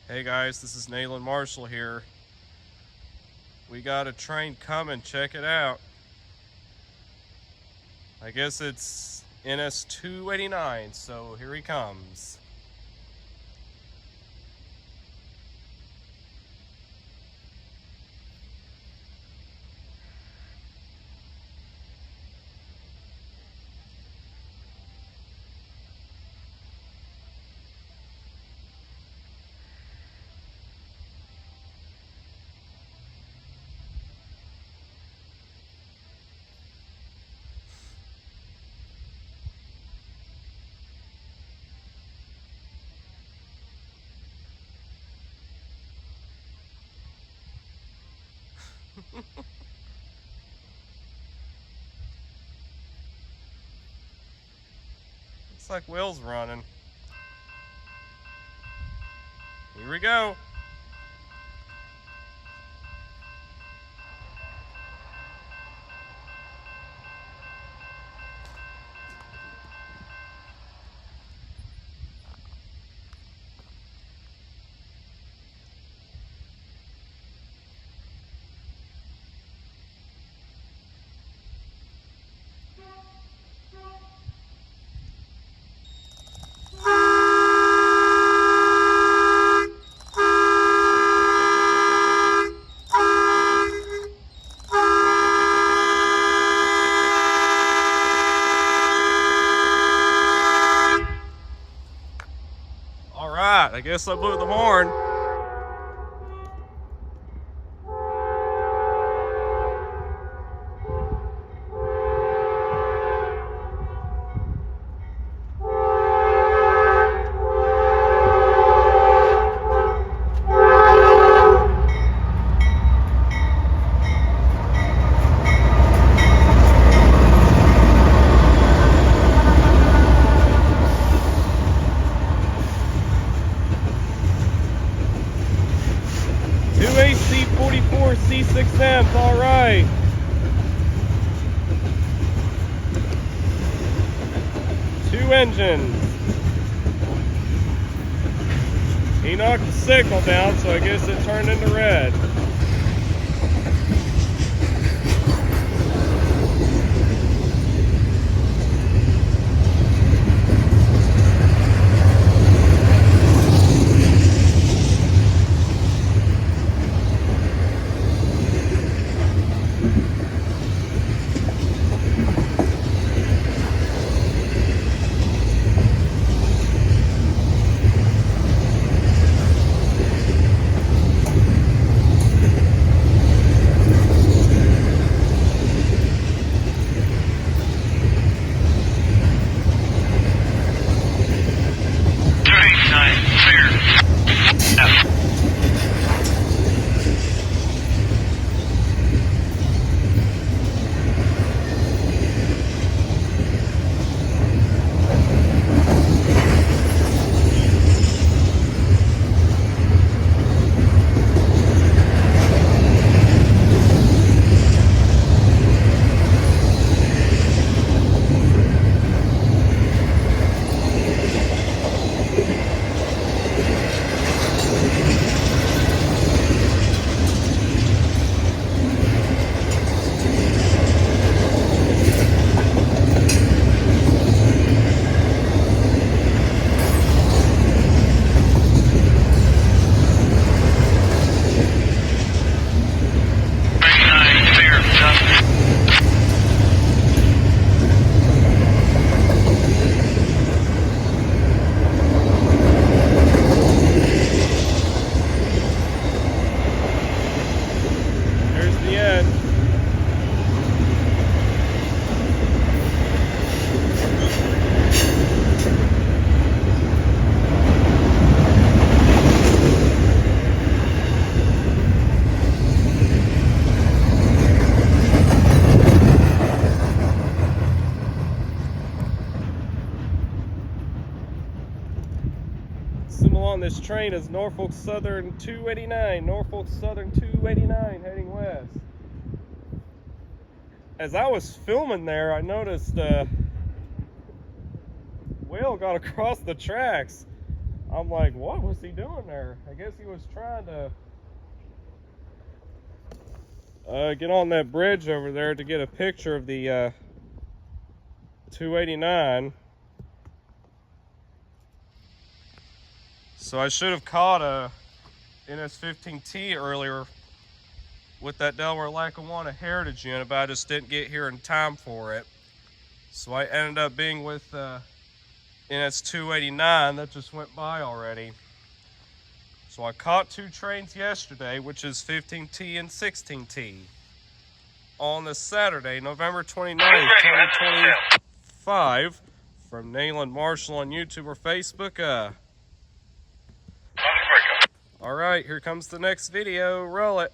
Hey guys, this is Nayland Marshall here. We got a train coming, check it out. I guess it's NS 289, so here he comes. Looks like Will's running. Here we go. All right, I guess I blew the horn. AC-44 C6Ms, all right. Two engines. He knocked the signal down, so I guess it turned into red. Symbol on this train is Norfolk Southern 289, Norfolk Southern 289 heading west. As I was filming there, I noticed Will got across the tracks. I'm like, what was he doing there? I guess he was trying to get on that bridge over there to get a picture of the 289. So I should have caught a NS15T earlier with that Delaware Lackawanna Heritage unit, but I just didn't get here in time for it. So I ended up being with NS289 that just went by already. So I caught 2 trains yesterday, which is 15T and 16T. On this Saturday, November 29th, 2025, from Nayland Marshall on YouTube or Facebook. All right, here comes the next video. Roll it.